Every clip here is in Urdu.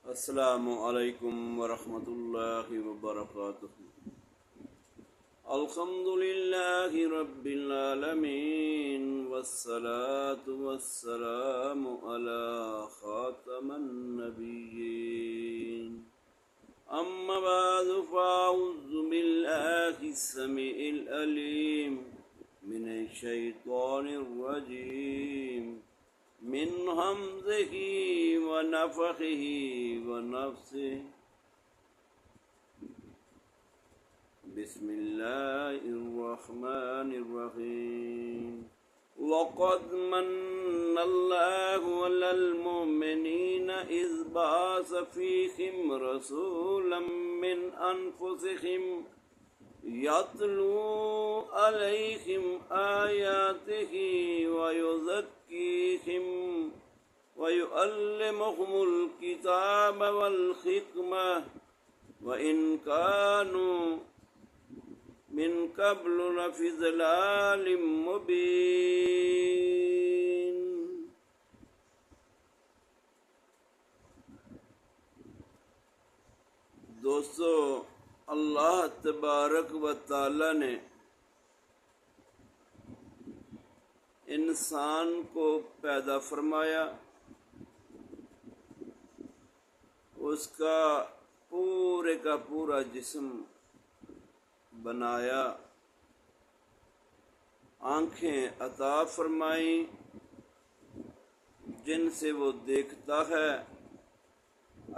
السلام علیکم ورحمۃ اللہ وبرکاتہ۔ الحمد للہ رب العالمین والصلاة والسلام علی خاتم النبیین، اما بعد فاعوذ باللہ السمیع العلیم من الشیطان الرجیم من حمزه ونفخه ونفثه۔ بسم الله الرحمن الرحيم۔ وقد من الله على المؤمنين إذ بعث فيهم رسولا من أنفسهم يتلو عليهم آياته ويزكيهم ويعلمهم الكتاب والحكمة وإن كانوا من قبل لفي ضلال مبين۔ دوستو، اللہ تبارک و تعالی نے انسان کو پیدا فرمایا، اس کا پورے کا پورا جسم بنایا، آنکھیں عطا فرمائیں جن سے وہ دیکھتا ہے۔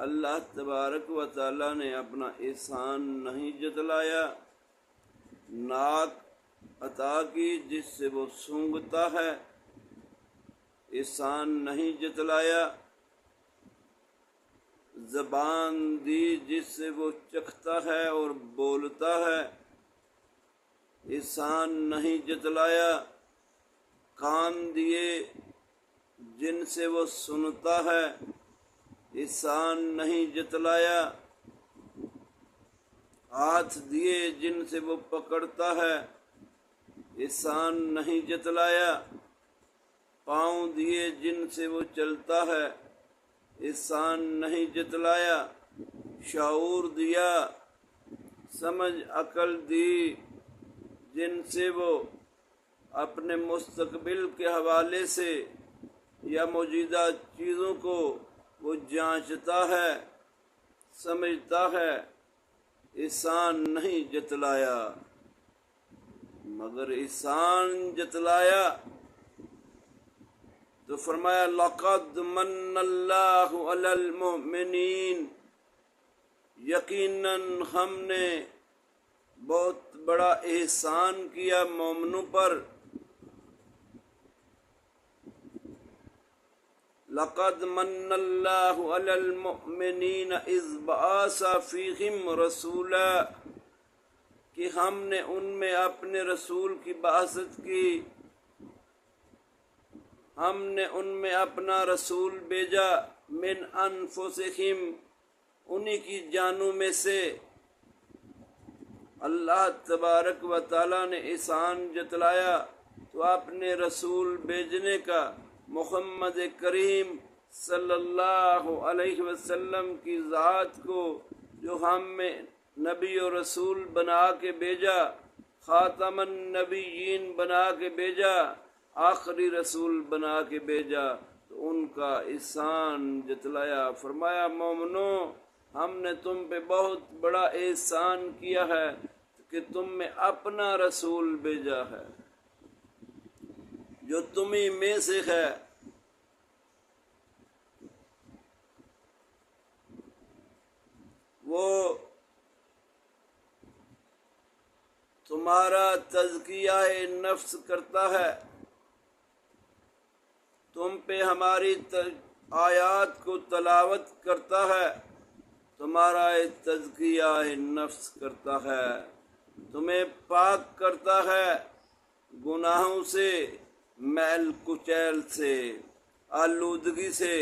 اللہ تبارک و تعالی نے اپنا احسان نہیں جتلایا۔ ناک عطا کی جس سے وہ سونگھتا ہے، احسان نہیں جتلایا۔ زبان دی جس سے وہ چکھتا ہے اور بولتا ہے، احسان نہیں جتلایا۔ کان دیے جن سے وہ سنتا ہے، احسان نہیں جتلایا۔ ہاتھ دیے جن سے وہ پکڑتا ہے، احسان نہیں جتلایا۔ پاؤں دیے جن سے وہ چلتا ہے، احسان نہیں جتلایا۔ شعور دیا، سمجھ عقل دی جن سے وہ اپنے مستقبل کے حوالے سے یا موجودہ چیزوں کو وہ جانچتا ہے، سمجھتا ہے، احسان نہیں جتلایا۔ مگر احسان جتلایا تو فرمایا لقد من اللہ علی المؤمنین، یقیناً ہم نے بہت بڑا احسان کیا مومنوں پر۔ لقد من اللہ علی المؤمنین اذ بعث فیہم رسولا، کہ ہم نے ان میں اپنے رسول کی بعثت کی، ہم نے ان میں اپنا رسول بھیجا، من انفسہم، انہی کی جانوں میں سے۔ اللہ تبارک و تعالی نے احسان جتلایا تو اپنے رسول بھیجنے کا، محمد کریم صلی اللہ علیہ وسلم کی ذات کو جو ہم میں نبی و رسول بنا کے بھیجا، خاتم النبیین بنا کے بھیجا، آخری رسول بنا کے بھیجا، تو ان کا احسان جتلایا۔ فرمایا مومنو، ہم نے تم پہ بہت بڑا احسان کیا ہے کہ تم میں اپنا رسول بھیجا ہے جو تمہیں میں سے ہے۔ وہ تمہارا تزکیہ نفس کرتا ہے، تم پہ ہماری آیات کو تلاوت کرتا ہے، تمہارا تزکیہ نفس کرتا ہے، تمہیں پاک کرتا ہے گناہوں سے، میل کچیل سے، آلودگی سے۔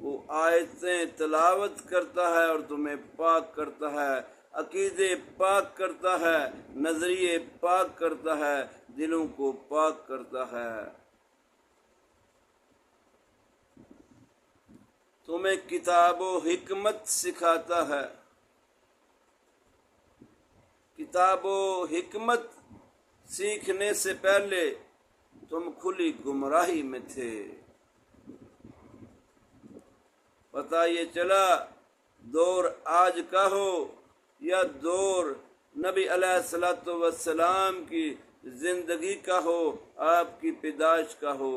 وہ آیتیں تلاوت کرتا ہے اور تمہیں پاک کرتا ہے، عقیدے پاک کرتا ہے، نظریے پاک کرتا ہے، دلوں کو پاک کرتا ہے۔ تمہیں کتاب و حکمت سکھاتا ہے۔ کتاب و حکمت سیکھنے سے پہلے تم کھلی گمراہی میں تھے۔ پتہ یہ چلا دور آج کا ہو یا دور نبی علیہ الصلوۃ والسلام کی زندگی کا ہو، آپ کی پیدائش کا ہو،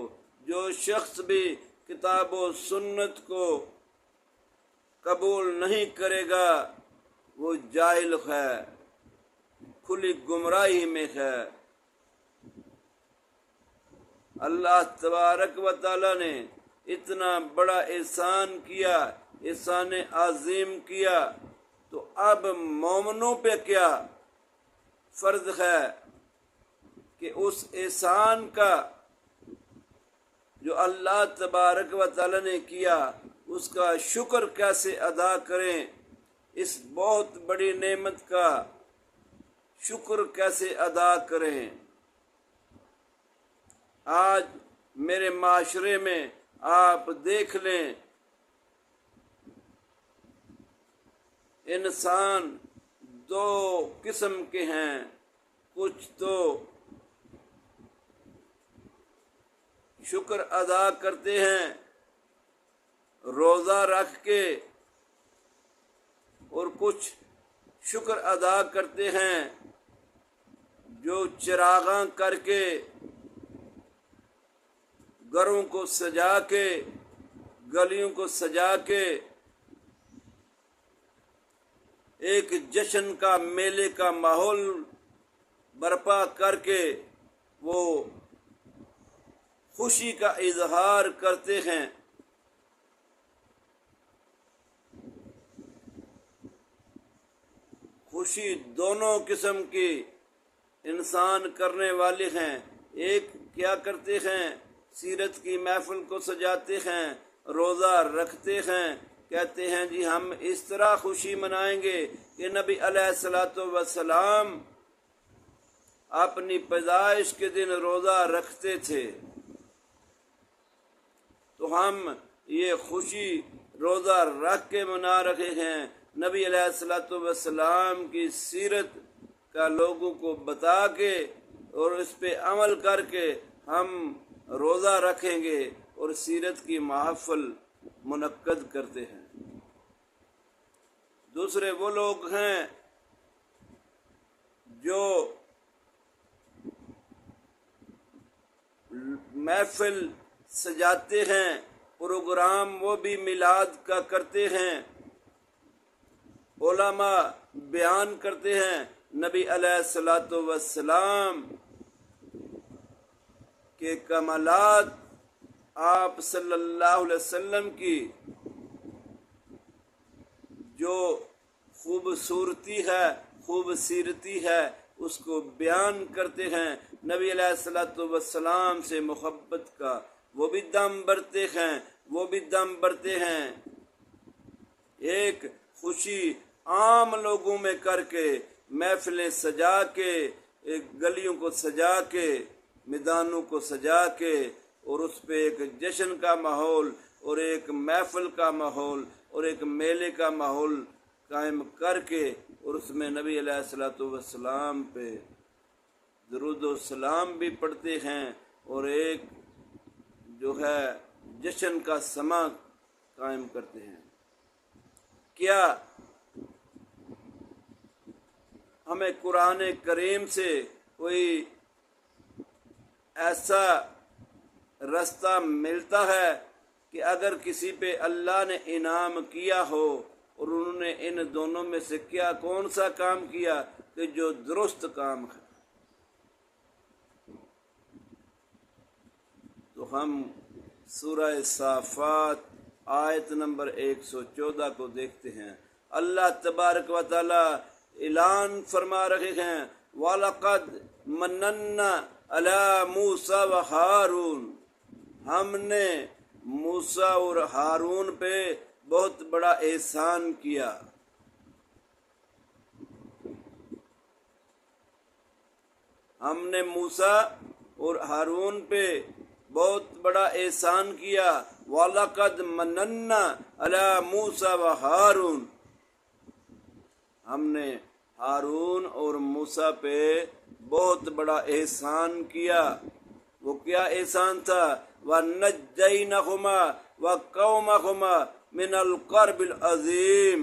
جو شخص بھی کتاب و سنت کو قبول نہیں کرے گا وہ جاہل ہے، کھلی گمراہی میں ہے۔ اللہ تبارک و تعالی نے اتنا بڑا احسان کیا، احسان عظیم کیا، تو اب مومنوں پہ کیا فرض ہے کہ اس احسان کا جو اللہ تبارک و تعالی نے کیا اس کا شکر کیسے ادا کریں، اس بہت بڑی نعمت کا شکر کیسے ادا کریں۔ آج میرے معاشرے میں آپ دیکھ لیں، انسان دو قسم کے ہیں، کچھ تو شکر ادا کرتے ہیں روزہ رکھ کے، اور کچھ شکر ادا کرتے ہیں جو چراغاں کر کے، گھروں کو سجا کے، گلیوں کو سجا کے ایک جشن کا، میلے کا ماحول برپا کر کے وہ خوشی کا اظہار کرتے ہیں۔ خوشی دونوں قسم کی انسان کرنے والے ہیں۔ ایک کیا کرتے ہیں، سیرت کی محفل کو سجاتے ہیں، روزہ رکھتے ہیں، کہتے ہیں جی ہم اس طرح خوشی منائیں گے کہ نبی علیہ الصلوۃ والسلام اپنی پیدائش کے دن روزہ رکھتے تھے، تو ہم یہ خوشی روزہ رکھ کے منا رہے ہیں۔ نبی علیہ الصلوۃ والسلام کی سیرت کا لوگوں کو بتا کے اور اس پہ عمل کر کے ہم روزہ رکھیں گے اور سیرت کی محفل منعقد کرتے ہیں۔ دوسرے وہ لوگ ہیں جو محفل سجاتے ہیں، پروگرام وہ بھی میلاد کا کرتے ہیں، علماء بیان کرتے ہیں نبی علیہ الصلوۃ والسلام کے کمالات، آپ صلی اللہ علیہ وسلم کی جو خوبصورتی ہے، خوبصیرتی ہے، اس کو بیان کرتے ہیں۔ نبی علیہ الصلوۃ والسلام سے محبت کا وہ بھی دم بھرتے ہیں، وہ بھی دم بھرتے ہیں۔ ایک خوشی عام لوگوں میں کر کے، محفلیں سجا کے، ایک گلیوں کو سجا کے، میدانوں کو سجا کے، اور اس پہ ایک جشن کا ماحول اور ایک محفل کا ماحول اور ایک میلے کا ماحول قائم کر کے، اور اس میں نبی علیہ الصلوۃ والسلام پہ درود و سلام بھی پڑھتے ہیں، اور ایک جو ہے جشن کا سما قائم کرتے ہیں۔ کیا ہمیں قرآن کریم سے کوئی ایسا رستہ ملتا ہے کہ اگر کسی پہ اللہ نے انعام کیا ہو اور انہوں نے ان دونوں میں سے کیا کون سا کام کیا کہ جو درست کام ہے، تو ہم سورہ صافات آیت نمبر 114 کو دیکھتے ہیں۔ اللہ تبارک و تعالی اعلان فرما رہے ہیں، وَلَقَدْ مَنَنَّا عَلَى مُوسَى وَهَارُونَ، ہم نے موسیٰ اور ہارون پہ بہت بڑا احسان کیا۔ ہم نے موسیٰ اور ہارون پہ بہت بڑا احسان کیا. وَلَقَدْ مَنَنَّا عَلَى مُوسَى وَهَارُونَ، ہم نے ہارون اور موسیٰ پہ بہت بڑا احسان کیا. وہ کیا احسان تھا؟ وَنَجَّيْنَهُمَا وَقَوْمَهُمَا مِنَ الْكَرْبِ الْعَظِيمِ.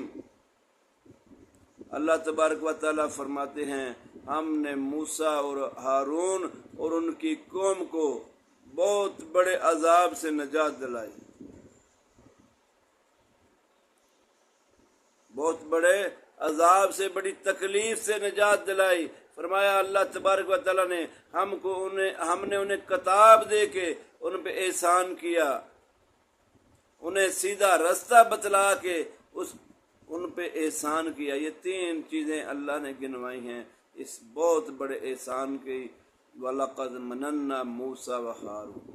اللہ تبارک و تعالیٰ فرماتے ہیں ہم نے موسیٰ اور ہارون اور ان کی قوم کو بہت بڑے عذاب سے نجات دلائی، بہت بڑے عذاب سے، بڑی تکلیف سے نجات دلائی. فرمایا اللہ تبارک و تعالیٰ نے ہم نے انہیں کتاب دے کے ان پہ احسان کیا، انہیں سیدھا رستہ بتلا کے ان پہ احسان کیا. یہ تین چیزیں اللہ نے گنوائی ہیں اس بہت بڑے احسان کی. وَلَقَدْ مَنَنَّا مُوسَى وَهَارُونَ.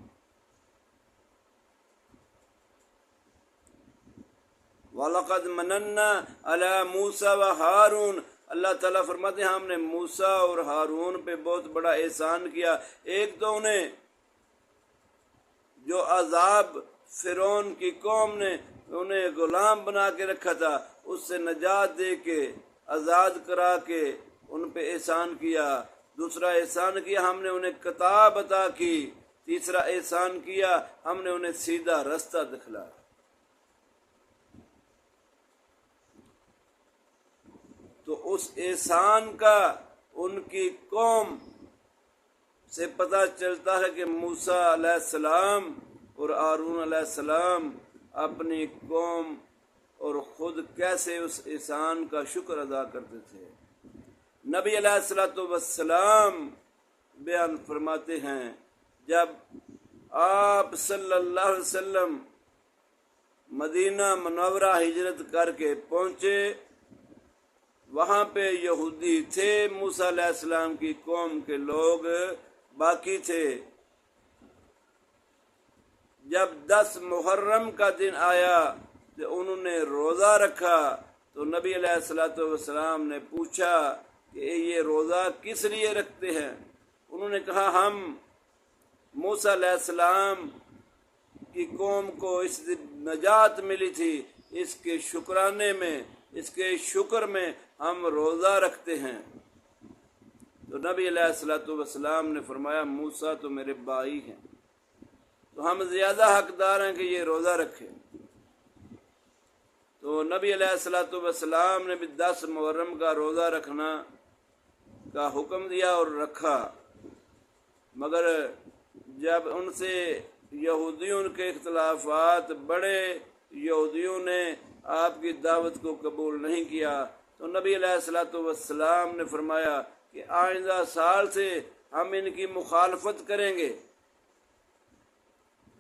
وَلَقَدْ مَنَنَّا عَلَى مُوسَى وَهَارُونَ. اللہ تعالیٰ فرماتے ہیں ہم نے موسیٰ اور ہارون پہ بہت بڑا احسان کیا. ایک تو انہیں جو عذاب فرعون کی قوم نے انہیں غلام بنا کے رکھا تھا اس سے نجات دے کے آزاد کرا کے ان پہ احسان کیا. دوسرا احسان کیا ہم نے انہیں کتاب عطا کی. تیسرا احسان کیا ہم نے انہیں سیدھا رستہ دکھلایا. تو اس احسان کا ان کی قوم سے پتہ چلتا ہے کہ موسیٰ علیہ السلام اور ہارون علیہ السلام اپنی قوم اور خود کیسے اس احسان کا شکر ادا کرتے تھے. نبی علیہ السلام بیان فرماتے ہیں جب آپ صلی اللہ علیہ وسلم مدینہ منورہ ہجرت کر کے پہنچے، وہاں پہ یہودی تھے، موسیٰ علیہ السلام کی قوم کے لوگ باقی تھے. جب 10 محرم کا دن آیا تو انہوں نے روزہ رکھا تو نبی علیہ السلام نے پوچھا کہ یہ روزہ کس لیے رکھتے ہیں؟ انہوں نے کہا ہم موسیٰ علیہ السلام کی قوم کو اس دن نجات ملی تھی، اس کے شکرانے میں، اس کے شکر میں ہم روزہ رکھتے ہیں. تو نبی علیہ السلام نے فرمایا موسیٰ تو میرے بھائی ہیں تو ہم زیادہ حقدار ہیں کہ یہ روزہ رکھیں. تو نبی علیہ السلام نے بھی 10 محرم کا روزہ رکھنا کا حکم دیا اور رکھا. مگر جب ان سے یہودیوں کے اختلافات بڑے، یہودیوں نے آپ کی دعوت کو قبول نہیں کیا تو نبی علیہ السلام نے فرمایا کہ آئندہ سال سے ہم ان کی مخالفت کریں گے.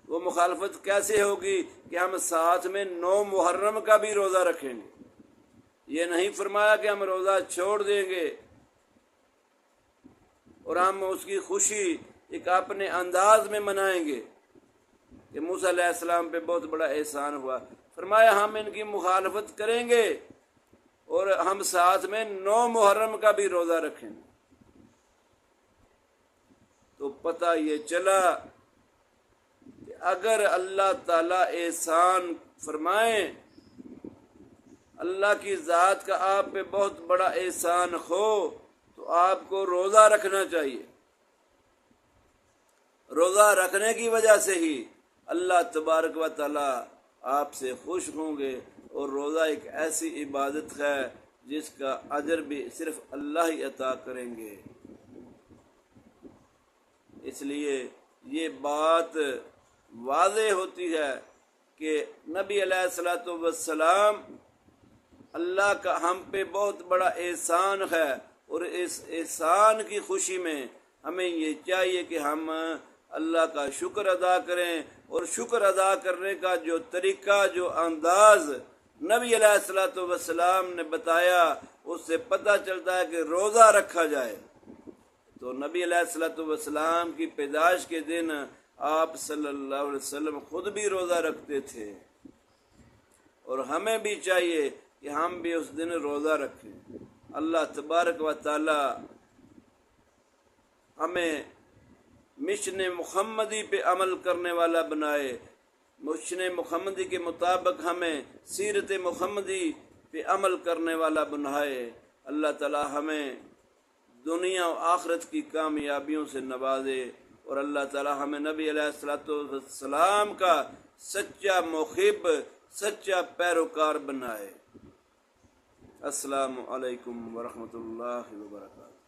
وہ مخالفت کیسے ہوگی کہ ہم ساتھ میں 9 محرم کا بھی روزہ رکھیں گے. یہ نہیں فرمایا کہ ہم روزہ چھوڑ دیں گے اور ہم اس کی خوشی ایک اپنے انداز میں منائیں گے کہ موسیٰ علیہ السلام پہ بہت بڑا احسان ہوا. فرمایا ہم ان کی مخالفت کریں گے اور ہم ساتھ میں 9 محرم کا بھی روزہ رکھیں گے. تو پتہ یہ چلا کہ اگر اللہ تعالیٰ احسان فرمائیں، اللہ کی ذات کا آپ پہ بہت بڑا احسان ہو تو آپ کو روزہ رکھنا چاہیے. روزہ رکھنے کی وجہ سے ہی اللہ تبارک و تعالیٰ آپ سے خوش ہوں گے. اور روزہ ایک ایسی عبادت ہے جس کا اجر بھی صرف اللہ ہی عطا کریں گے. اس لیے یہ بات واضح ہوتی ہے کہ نبی علیہ السلام اللہ کا ہم پہ بہت بڑا احسان ہے اور اس احسان کی خوشی میں ہمیں یہ چاہیے کہ ہم اللہ کا شکر ادا کریں. اور شکر ادا کرنے کا جو طریقہ، جو انداز نبی علیہ السلام نے بتایا اس سے پتہ چلتا ہے کہ روزہ رکھا جائے. تو نبی علیہ السلام کی پیدائش کے دن آپ صلی اللہ علیہ وسلم خود بھی روزہ رکھتے تھے اور ہمیں بھی چاہیے کہ ہم بھی اس دن روزہ رکھیں. اللہ تبارک و تعالی ہمیں مشن محمدی پہ عمل کرنے والا بنائے، مشن محمدی کے مطابق ہمیں سیرت محمدی پہ عمل کرنے والا بنائے۔ اللہ تعالی ہمیں دنیا و آخرت کی کامیابیوں سے نوازے، اور اللہ تعالی ہمیں نبی علیہ الصلوۃ والسلام کا سچا محب، سچا پیروکار بنائے۔ السلام علیکم ورحمۃ اللہ وبرکاتہ۔